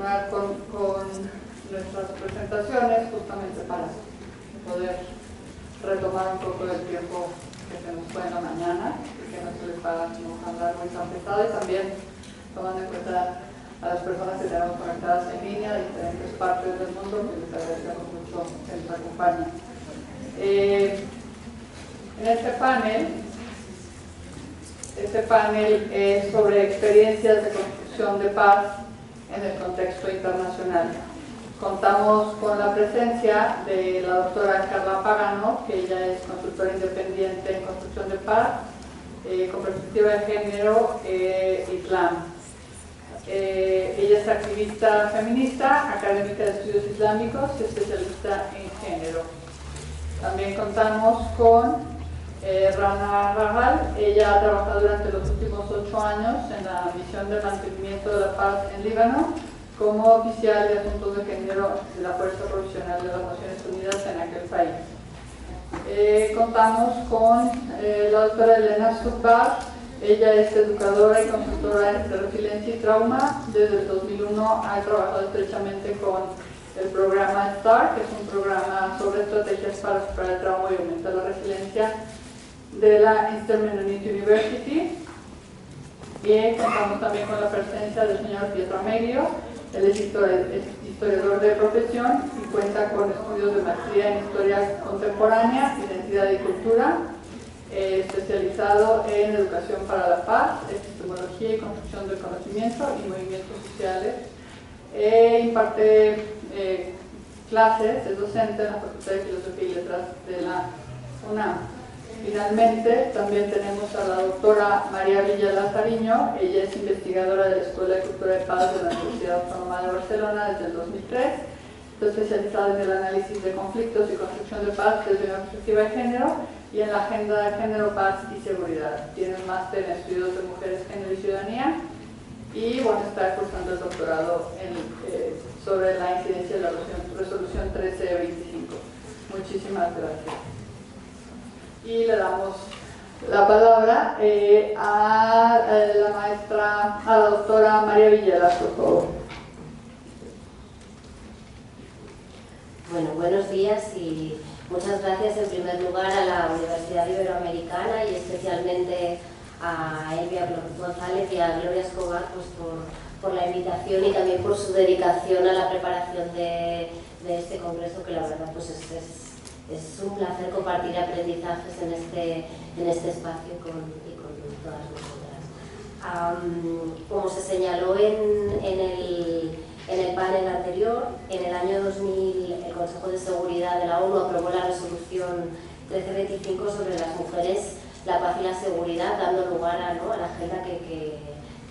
continuar con nuestras presentaciones justamente para poder retomar un poco del tiempo que se nos fue en la mañana y que no se les va a andar muy tan pesado, y también tomando en cuenta a las personas que tenemos conectadas en línea de diferentes partes del mundo, que les agradecemos mucho que nos acompañen. En este panel es sobre experiencias de construcción de paz en el contexto internacional. Contamos con la presencia de la doctora Carla Pagano, que ella es consultora independiente en construcción de paz, con perspectiva de género, Islam. Ella es activista feminista, académica de estudios islámicos y especialista en género. También contamos con Rana Rahal. Ella ha trabajado durante los últimos 8 años en la misión de mantenimiento de la paz en Líbano como oficial de asuntos de género de la Fuerza Provisional de las Naciones Unidas en aquel país. Contamos con la doctora Elena Subbar. Ella es educadora y consultora de resiliencia y trauma. Desde el 2001 ha trabajado estrechamente con el programa STAR, que es un programa sobre estrategias para superar el trauma y aumentar la resiliencia de la Eastern Mennonite University. Y contamos también con la presencia del señor Pietro Amelio. Él es historiador de profesión y cuenta con estudios de maestría en historia contemporánea, identidad y cultura, especializado en educación para la paz, epistemología y construcción del conocimiento y movimientos sociales. Imparte clases, es docente en la Facultad de Filosofía y Letras de la UNAM. Finalmente, también tenemos a la doctora María Villa Lazariño. Ella es investigadora de la Escuela de Cultura de Paz de la Universidad Autónoma de Barcelona desde el 2003. Está especializada en el análisis de conflictos y construcción de paz desde una perspectiva de género y en la agenda de género, paz y seguridad. Tiene un máster en estudios de mujeres, género y ciudadanía. Y bueno, está cursando el doctorado sobre la incidencia de la resolución 1325. Muchísimas gracias. Y le damos la palabra a la doctora María Villegas, por favor. Bueno, buenos días y muchas gracias en primer lugar a la Universidad Iberoamericana y especialmente a Elvia González y a Gloria Escobar pues, por la invitación y también por su dedicación a la preparación de este congreso, que la verdad pues es un placer compartir aprendizajes en este espacio con todas nosotras. Como se señaló en el panel anterior, en el año 2000 el Consejo de Seguridad de la ONU aprobó la resolución 1325 sobre las mujeres, la paz y la seguridad, dando lugar a la agenda que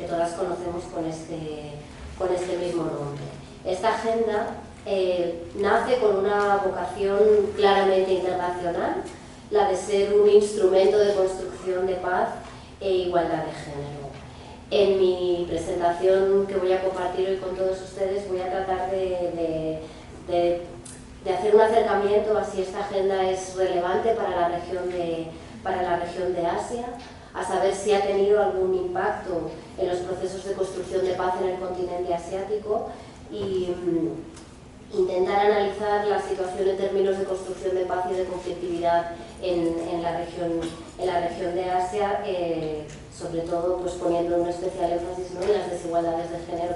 todas conocemos con este mismo nombre. Esta agenda nace con una vocación claramente internacional, la de ser un instrumento de construcción de paz e igualdad de género. En mi presentación que voy a compartir hoy con todos ustedes voy a tratar de hacer un acercamiento a si esta agenda es relevante para la región de Asia, a saber si ha tenido algún impacto en los procesos de construcción de paz en el continente asiático y intentar analizar la situación en términos de construcción de paz y de conflictividad en la región de Asia, sobre todo pues, poniendo un especial énfasis en las desigualdades de género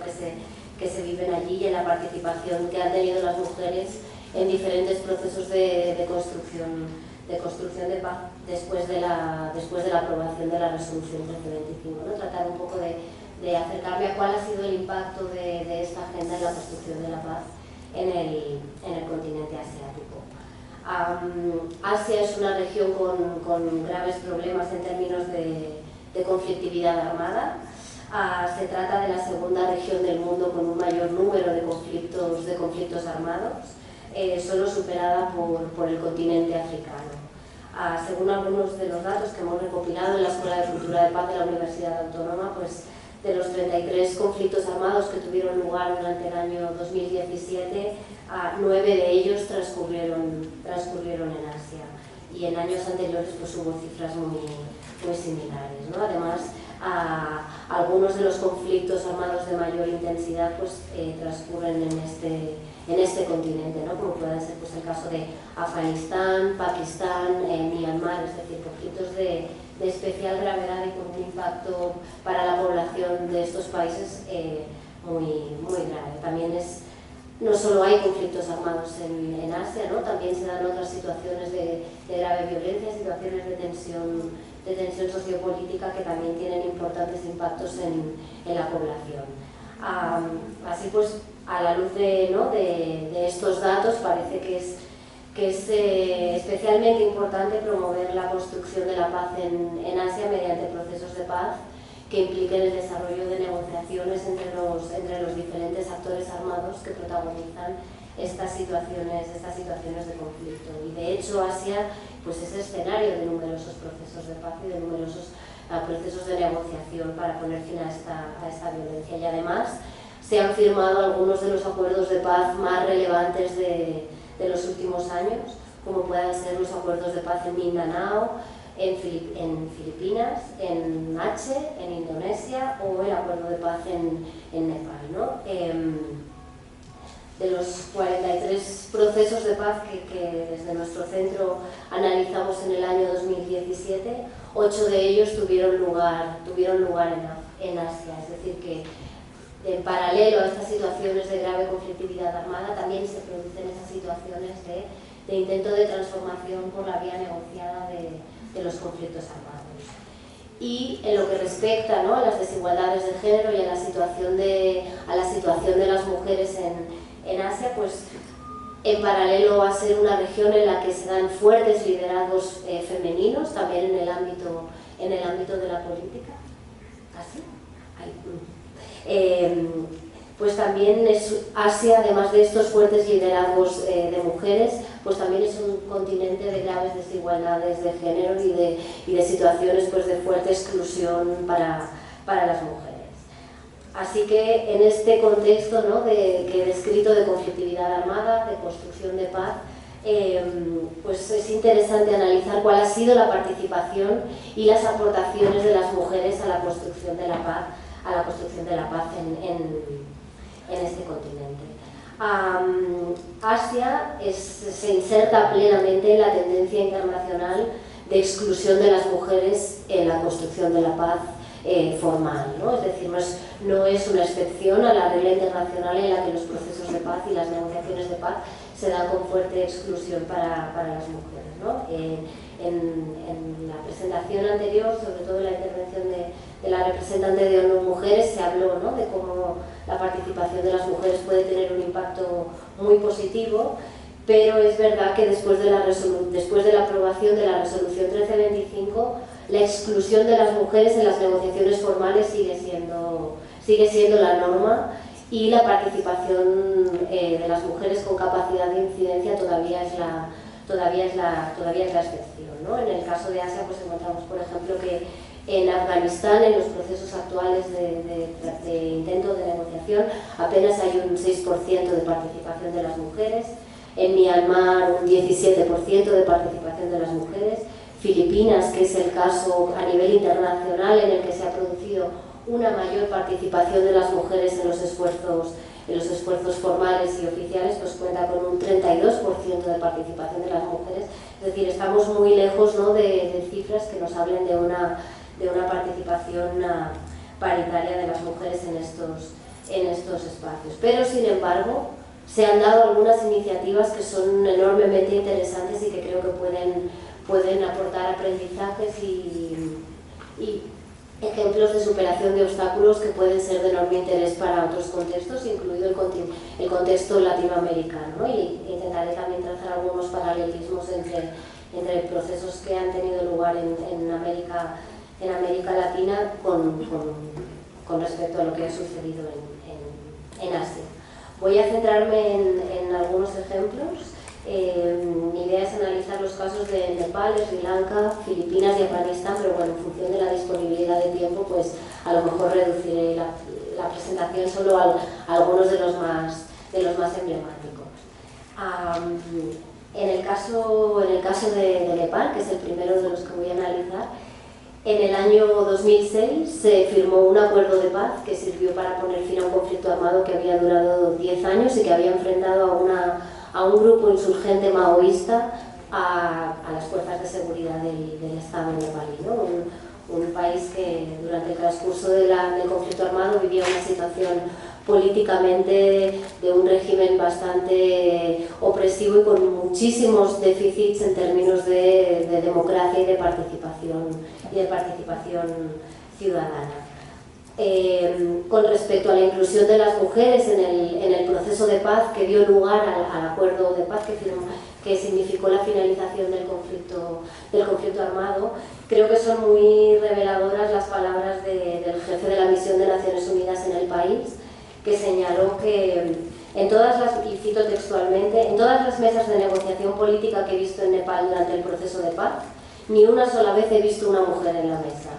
que se viven allí y en la participación que han tenido las mujeres en diferentes procesos de construcción de paz después de la aprobación de la resolución 1325, ¿no? Tratar un poco de acercarme a cuál ha sido el impacto de esta agenda en la construcción de la paz en el continente asiático. Asia es una región con graves problemas en términos de conflictividad armada. Se trata de la segunda región del mundo con un mayor número de conflictos armados, solo superada por el continente africano. Según algunos de los datos que hemos recopilado en la Escuela de Cultura de Paz de la Universidad Autónoma, pues de los 33 conflictos armados que tuvieron lugar durante el año 2017, 9 de ellos transcurrieron en Asia, y en años anteriores pues hubo cifras muy similares, ¿no? Además, algunos de los conflictos armados de mayor intensidad pues, transcurren en este continente, ¿no? Como puede ser pues, el caso de Afganistán, Pakistán, Myanmar, es decir, conflictos de especial gravedad y con un impacto para la población de estos países muy grave. También no solo hay conflictos armados en Asia, ¿no? También se dan otras situaciones de grave violencia, situaciones de tensión sociopolítica que también tienen importantes impactos en la población. Así pues, a la luz de estos datos, parece que es especialmente importante promover la construcción de la paz en Asia mediante procesos de paz que impliquen el desarrollo de negociaciones entre los diferentes actores armados que protagonizan estas situaciones de conflicto. Y de hecho Asia pues, es escenario de numerosos procesos de paz y de numerosos procesos de negociación para poner fin a esta violencia. Y además se han firmado algunos de los acuerdos de paz más relevantes de los últimos años, como pueden ser los acuerdos de paz en Mindanao, en Filipinas, en Aceh, en Indonesia, o el acuerdo de paz en Nepal, ¿no? De los 43 procesos de paz que desde nuestro centro analizamos en el año 2017, 8 de ellos tuvieron lugar en Asia, es decir que en paralelo a estas situaciones de grave conflictividad armada también se producen esas situaciones de intento de transformación por la vía negociada de los conflictos armados. Y en lo que respecta, ¿no?, a las desigualdades de género y a la situación de las mujeres en Asia, pues en paralelo a ser una región en la que se dan fuertes liderazgos femeninos, también en el ámbito de la política. ¿Así? Pues también Asia, además de estos fuertes liderazgos de mujeres, pues también es un continente de graves desigualdades de género y de situaciones pues, de fuerte exclusión para las mujeres. Así que en este contexto, ¿no?, que he descrito de conflictividad armada, de construcción de paz, pues es interesante analizar cuál ha sido la participación y las aportaciones de las mujeres a la construcción de la paz, en este continente. Asia se inserta plenamente en la tendencia internacional de exclusión de las mujeres en la construcción de la paz formal, ¿no? Es decir, no es una excepción a la regla internacional en la que los procesos de paz y las negociaciones de paz se dan con fuerte exclusión para las mujeres, ¿no? En la presentación anterior, sobre todo en la intervención de la representante de ONU Mujeres, se habló, ¿no?, de cómo la participación de las mujeres puede tener un impacto muy positivo, pero es verdad que después de la aprobación de la resolución 1325, la exclusión de las mujeres en las negociaciones formales sigue siendo la norma, y la participación de las mujeres con capacidad de incidencia todavía es la excepción, ¿no? En el caso de Asia pues encontramos, por ejemplo, que en Afganistán, en los procesos actuales de intento de negociación, apenas hay un 6% de participación de las mujeres. En Myanmar, un 17% de participación de las mujeres. Filipinas, que es el caso a nivel internacional en el que se ha producido una mayor participación de las mujeres en los esfuerzos formales y oficiales, pues cuenta con un 32% de participación de las mujeres. Es decir, estamos muy lejos, ¿no?, de cifras que nos hablen de una participación paritaria de las mujeres en estos espacios. Pero, sin embargo, se han dado algunas iniciativas que son enormemente interesantes y que creo que pueden aportar aprendizajes y ejemplos de superación de obstáculos que pueden ser de enorme interés para otros contextos, incluido el contexto latinoamericano, ¿no? Y intentaré también trazar algunos paralelismos entre procesos que han tenido lugar en América Latina con respecto a lo que ha sucedido en Asia. Voy a centrarme en algunos ejemplos. Mi idea es analizar los casos de Nepal, Sri Lanka, Filipinas y Afganistán, pero bueno, en función de la disponibilidad de tiempo, pues a lo mejor reduciré la presentación solo a algunos de los más emblemáticos. En el caso de Nepal, que es el primero de los que voy a analizar, En el año 2006 se firmó un acuerdo de paz que sirvió para poner fin a un conflicto armado que había durado 10 años y que había enfrentado a un grupo insurgente maoísta a las fuerzas de seguridad del Estado nepalí, ¿no? Un país que durante el transcurso del conflicto armado vivía una situación políticamente de un régimen bastante opresivo y con muchísimos déficits en términos de democracia y de participación ciudadana. Con respecto a la inclusión de las mujeres en el proceso de paz que dio lugar al acuerdo de paz que significó la finalización del conflicto armado, creo que son muy reveladoras las palabras del jefe de la misión de Naciones Unidas en el país, que señaló que y cito textualmente, en todas las mesas de negociación política que he visto en Nepal durante el proceso de paz, ni una sola vez he visto una mujer en la mesa.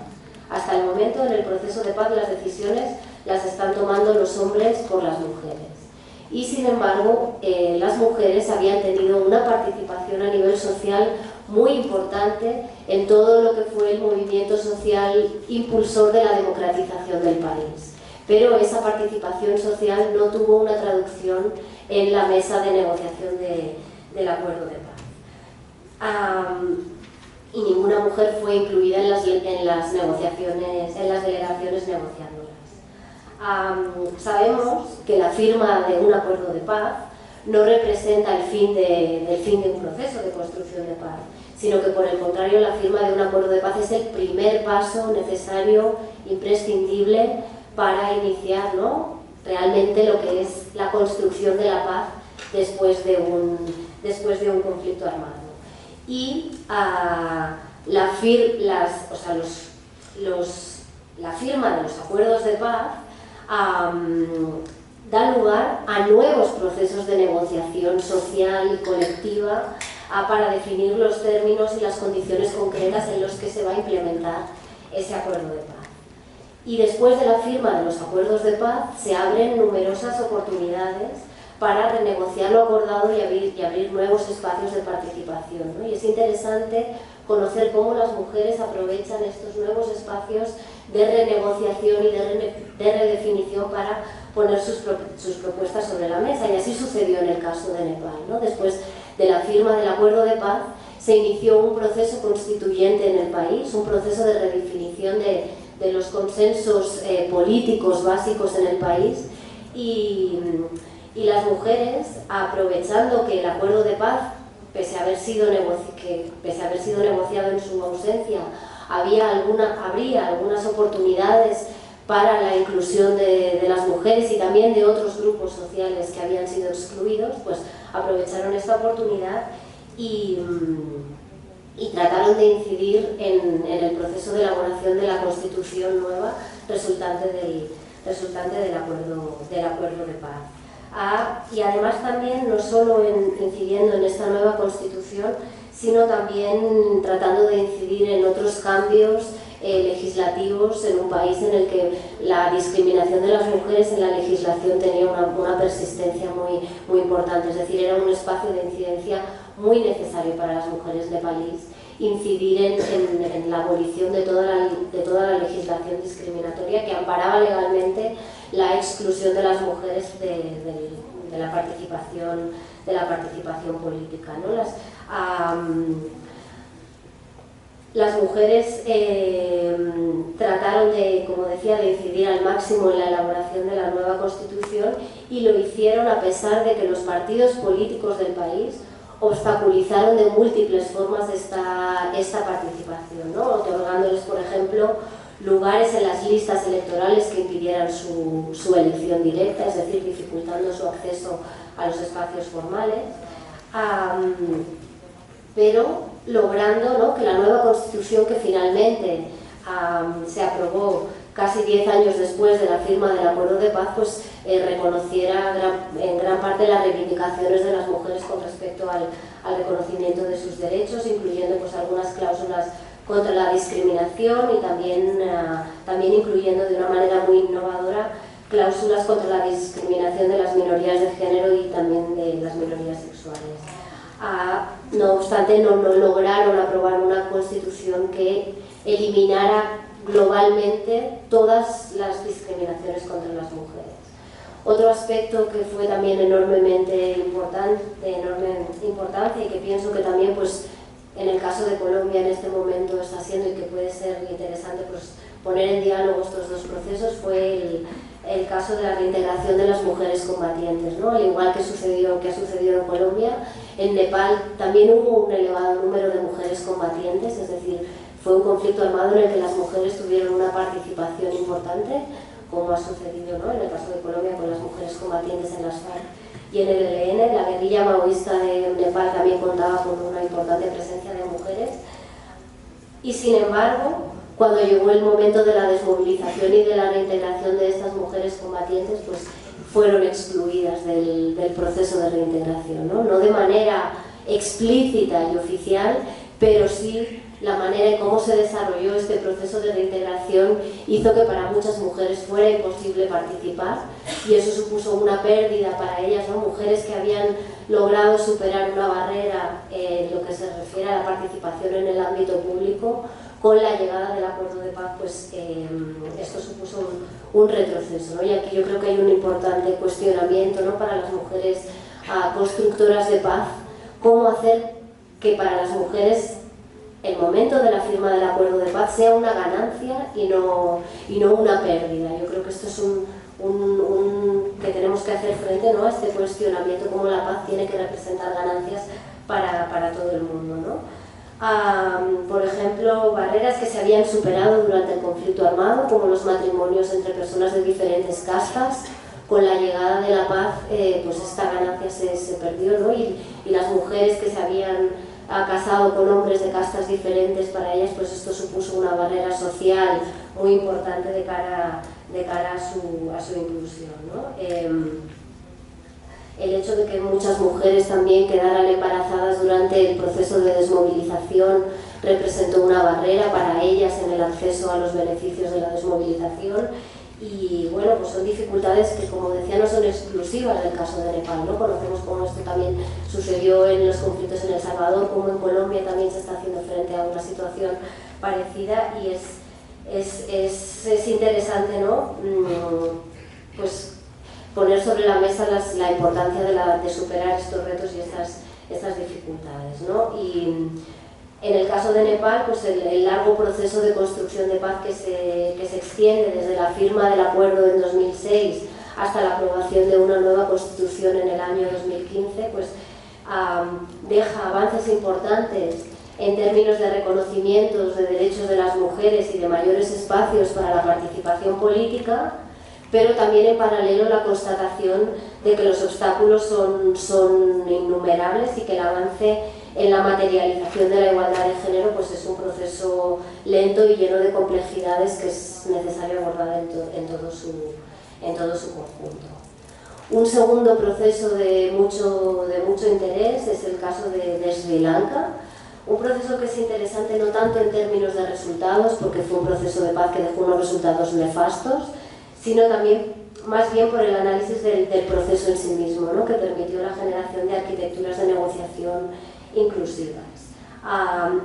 Hasta el momento, en el proceso de paz, las decisiones las están tomando los hombres por las mujeres. Y, sin embargo, las mujeres habían tenido una participación a nivel social muy importante en todo lo que fue el movimiento social impulsor de la democratización del país. Pero esa participación social no tuvo una traducción en la mesa de negociación del acuerdo de paz. Y ninguna mujer fue incluida en las negociaciones, en las delegaciones negociadoras. Sabemos que la firma de un acuerdo de paz no representa el fin de un proceso de construcción de paz, sino que por el contrario la firma de un acuerdo de paz es el primer paso necesario, imprescindible para iniciar, ¿no?, realmente lo que es la construcción de la paz después de un conflicto armado. Y la firma de los acuerdos de paz da lugar a nuevos procesos de negociación social y colectiva para definir los términos y las condiciones concretas en los que se va a implementar ese acuerdo de paz. Y después de la firma de los acuerdos de paz se abren numerosas oportunidades para renegociar lo acordado y abrir nuevos espacios de participación, ¿no? Y es interesante conocer cómo las mujeres aprovechan estos nuevos espacios de renegociación y de redefinición para poner sus propuestas sobre la mesa, y así sucedió en el caso de Nepal, ¿no? Después de la firma del acuerdo de paz se inició un proceso constituyente en el país, un proceso de redefinición de los consensos políticos básicos en el país, y las mujeres, aprovechando que el acuerdo de paz, pese a haber sido negociado en su ausencia, habría algunas oportunidades para la inclusión de las mujeres y también de otros grupos sociales que habían sido excluidos, pues aprovecharon esta oportunidad y trataron de incidir en el proceso de elaboración de la Constitución nueva resultante del acuerdo de paz. Y además también, no solo incidiendo en esta nueva Constitución, sino también tratando de incidir en otros cambios legislativos en un país en el que la discriminación de las mujeres en la legislación tenía una persistencia muy importante. Es decir, era un espacio de incidencia muy necesario para las mujeres nepalíes, incidir en la abolición de toda la legislación discriminatoria que amparaba legalmente la exclusión de las mujeres de la participación política, ¿no? Las mujeres trataron como decía, de incidir al máximo en la elaboración de la nueva Constitución, y lo hicieron a pesar de que los partidos políticos del país obstaculizaron de múltiples formas esta participación, ¿no? Otorgándoles, por ejemplo, lugares en las listas electorales que impidieran su elección directa, es decir, dificultando su acceso a los espacios formales, pero logrando, ¿no?, que la nueva Constitución, que finalmente se aprobó casi 10 años después de la firma del Acuerdo de Paz, pues reconociera en gran parte las reivindicaciones de las mujeres con respecto al reconocimiento de sus derechos, incluyendo pues algunas cláusulas contra la discriminación y también incluyendo de una manera muy innovadora cláusulas contra la discriminación de las minorías de género y también de las minorías sexuales. No obstante, no lograron aprobar una constitución que eliminara globalmente todas las discriminaciones contra las mujeres. Otro aspecto que fue también enormemente importante, de enorme importancia y que pienso que también pues, en el caso de Colombia en este momento está siendo y que puede ser interesante pues, poner en diálogo estos dos procesos fue el caso de la reintegración de las mujeres combatientes, ¿no? Al igual que ha sucedido en Colombia, en Nepal también hubo un elevado número de mujeres combatientes, es decir, fue un conflicto armado en el que las mujeres tuvieron una participación importante, como ha sucedido, ¿no? En el caso de Colombia con las mujeres combatientes en las FARC y en el ELN. La guerrilla maoísta de Nepal también contaba con una importante presencia de mujeres y sin embargo cuando llegó el momento de la desmovilización y de la reintegración de estas mujeres combatientes, pues fueron excluidas del proceso de reintegración, ¿no? No de manera explícita y oficial, pero sí la manera en cómo se desarrolló este proceso de reintegración hizo que para muchas mujeres fuera imposible participar y eso supuso una pérdida para ellas, ¿no? Mujeres que habían logrado superar una barrera en lo que se refiere a la participación en el ámbito público. Con la llegada del acuerdo de paz, pues esto supuso un retroceso, ¿no? Y aquí yo creo que hay un importante cuestionamiento, ¿no? Para las mujeres constructoras de paz, cómo hacer que para las mujeres el momento de la firma del acuerdo de paz sea una ganancia y no una pérdida. Yo creo que esto es que tenemos que hacer frente, ¿no? A este cuestionamiento, cómo la paz tiene que representar ganancias para todo el mundo, ¿no? Por ejemplo, barreras que se habían superado durante el conflicto armado, como los matrimonios entre personas de diferentes castas. Con la llegada de la paz, pues esta ganancia se perdió, ¿no? Y las mujeres que se habían casado con hombres de castas diferentes, para ellas pues esto supuso una barrera social muy importante de cara a su inclusión, ¿no? El hecho de que muchas mujeres también quedaran embarazadas durante el proceso de desmovilización representó una barrera para ellas en el acceso a los beneficios de la desmovilización y bueno, pues son dificultades que, como decía, no son exclusivas del caso de Nepal, ¿no? Conocemos cómo esto también sucedió en los conflictos en El Salvador, como en Colombia también se está haciendo frente a una situación parecida y es interesante, ¿no? Pues poner sobre la mesa la importancia de superar estos retos y estas dificultades, ¿no? Y en el caso de Nepal, pues el largo proceso de construcción de paz que se extiende desde la firma del acuerdo en 2006 hasta la aprobación de una nueva constitución en el año 2015, pues deja avances importantes en términos de reconocimientos de derechos de las mujeres y de mayores espacios para la participación política, pero también en paralelo la constatación de que los obstáculos son innumerables y que el avance en la materialización de la igualdad de género pues es un proceso lento y lleno de complejidades que es necesario abordar en todo su conjunto. Un segundo proceso de mucho interés es el caso de Sri Lanka, un proceso que es interesante no tanto en términos de resultados, porque fue un proceso de paz que dejó unos resultados nefastos, sino también más bien por el análisis del proceso en sí mismo, ¿no? Que permitió la generación de arquitecturas de negociación inclusivas.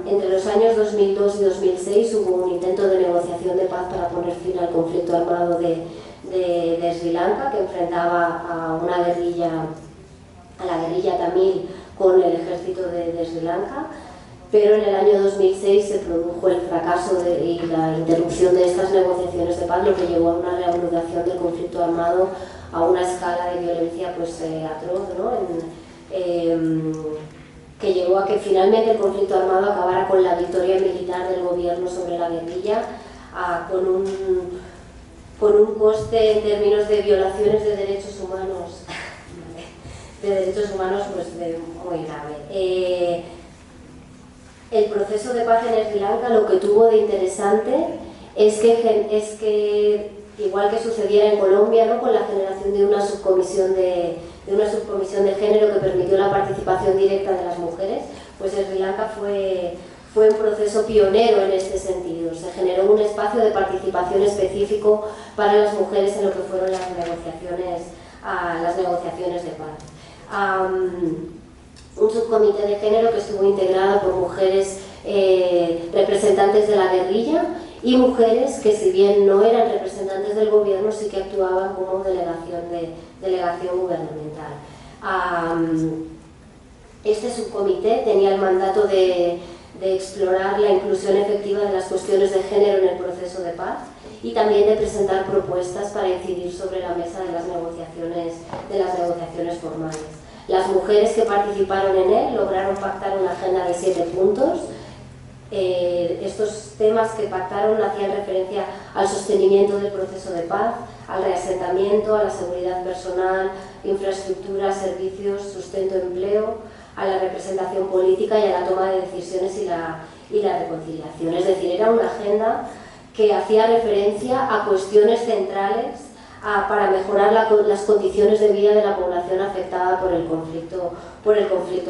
Entre los años 2002 y 2006 hubo un intento de negociación de paz para poner fin al conflicto armado de Sri Lanka, que enfrentaba a la guerrilla tamil con el ejército de Sri Lanka, pero en el año 2006 se produjo el fracaso y la interrupción de estas negociaciones de paz, lo que llevó a una reanudación del conflicto armado a una escala de violencia pues, atroz, ¿no? Que llevó a que finalmente el conflicto armado acabara con la victoria militar del gobierno sobre la guerrilla, con un coste en términos de violaciones de derechos humanos, pues, muy grave. El proceso de paz en Sri Lanka lo que tuvo de interesante es que igual que sucediera en Colombia, ¿no? Con la generación de una subcomisión de género que permitió la participación directa de las mujeres, pues Sri Lanka fue un proceso pionero en este sentido. Se generó un espacio de participación específico para las mujeres en lo que fueron las negociaciones de paz. un subcomité de género que estuvo integrado por mujeres representantes de la guerrilla y mujeres que, si bien no eran representantes del gobierno, sí que actuaban como delegación gubernamental. Este subcomité tenía el mandato de explorar la inclusión efectiva de las cuestiones de género en el proceso de paz y también de presentar propuestas para incidir sobre la mesa de las negociaciones formales. Las mujeres que participaron en él lograron pactar una agenda de 7 puntos. Estos temas que pactaron hacían referencia al sostenimiento del proceso de paz, al reasentamiento, a la seguridad personal, infraestructura, servicios, sustento, empleo, a la representación política y a la toma de decisiones y la reconciliación. Es decir, era una agenda que hacía referencia a cuestiones centrales para mejorar las condiciones de vida de la población afectada por el conflicto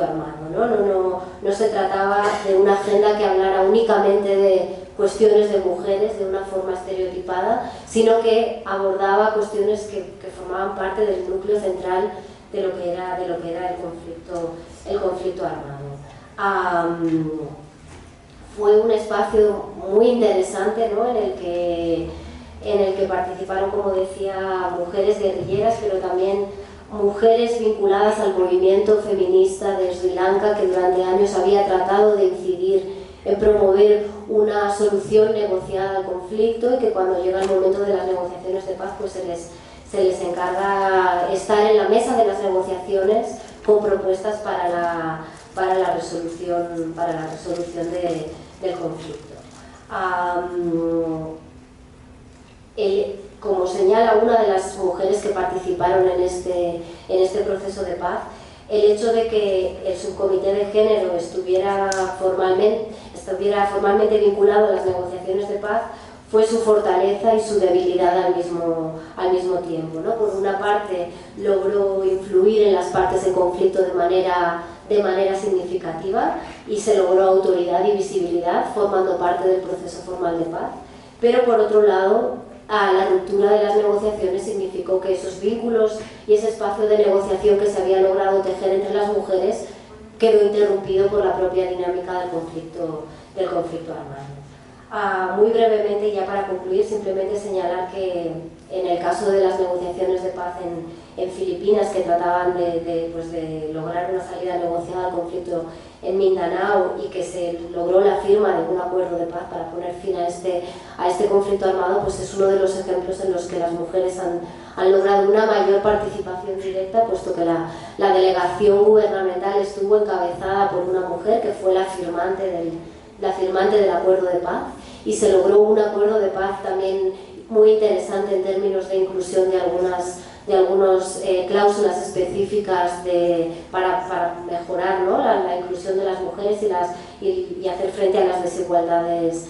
armado. No se trataba de una agenda que hablara únicamente de cuestiones de mujeres de una forma estereotipada, sino que abordaba cuestiones que formaban parte del núcleo central de lo que era el conflicto armado. Fue un espacio muy interesante, ¿no?, en el que participaron, como decía, mujeres guerrilleras, pero también mujeres vinculadas al movimiento feminista de Sri Lanka, que durante años había tratado de incidir en promover una solución negociada al conflicto, y que cuando llega el momento de las negociaciones de paz, pues se les encarga estar en la mesa de las negociaciones con propuestas para la resolución del conflicto. Como señala una de las mujeres que participaron en este proceso de paz, el hecho de que el subcomité de género estuviera formalmente vinculado a las negociaciones de paz fue su fortaleza y su debilidad al mismo tiempo, ¿no? Por una parte, logró influir en las partes en conflicto de manera significativa y se logró autoridad y visibilidad formando parte del proceso formal de paz, pero por otro lado, la ruptura de las negociaciones significó que esos vínculos y ese espacio de negociación que se había logrado tejer entre las mujeres quedó interrumpido por la propia dinámica del conflicto armado. Muy brevemente, ya para concluir, simplemente señalar que en el caso de las negociaciones de paz en Filipinas, que trataban de lograr una salida negociada al conflicto en Mindanao, y que se logró la firma de un acuerdo de paz para poner fin a este conflicto armado, pues es uno de los ejemplos en los que las mujeres han logrado una mayor participación directa, puesto que la delegación gubernamental estuvo encabezada por una mujer que fue la firmante del acuerdo de paz, y se logró un acuerdo de paz también muy interesante en términos de inclusión de algunas cláusulas específicas para mejorar, ¿no?, la inclusión de las mujeres y hacer frente a las desigualdades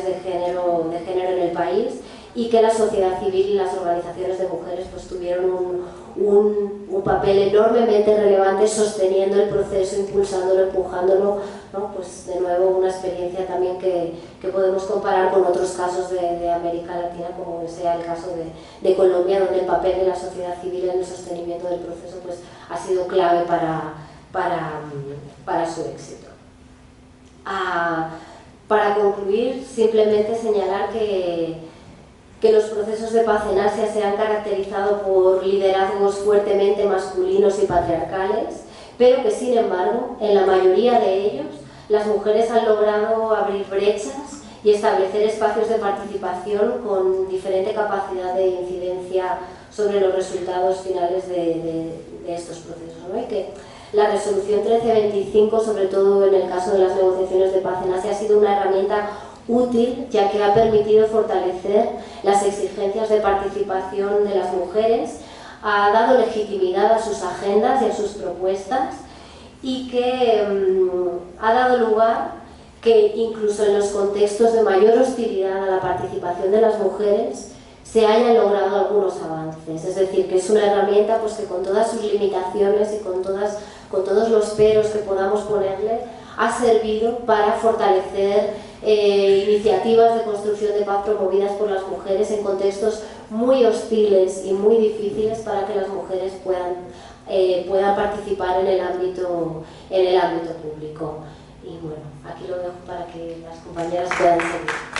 de género en el país, y que la sociedad civil y las organizaciones de mujeres pues tuvieron un papel enormemente relevante sosteniendo el proceso, impulsándolo, empujándolo, ¿no? Pues de nuevo una experiencia también que podemos comparar con otros casos de América Latina, como sea el caso de Colombia, donde el papel de la sociedad civil en el sostenimiento del proceso pues ha sido clave para su éxito. Para concluir, simplemente señalar que los procesos de paz en Asia se han caracterizado por liderazgos fuertemente masculinos y patriarcales, pero que, sin embargo, en la mayoría de ellos, las mujeres han logrado abrir brechas y establecer espacios de participación con diferente capacidad de incidencia sobre los resultados finales de estos procesos, ¿no? Y que la resolución 1325, sobre todo en el caso de las negociaciones de paz en Asia, ha sido una herramienta útil, ya que ha permitido fortalecer las exigencias de participación de las mujeres, ha dado legitimidad a sus agendas y a sus propuestas, y que ha dado lugar que incluso en los contextos de mayor hostilidad a la participación de las mujeres se hayan logrado algunos avances. Es decir, que es una herramienta pues, que con todas sus limitaciones y con todos los peros que podamos ponerle, ha servido para fortalecer iniciativas de construcción de paz promovidas por las mujeres en contextos muy hostiles y muy difíciles, para que las mujeres puedan participar en el ámbito público. Y bueno, aquí lo dejo para que las compañeras puedan seguir.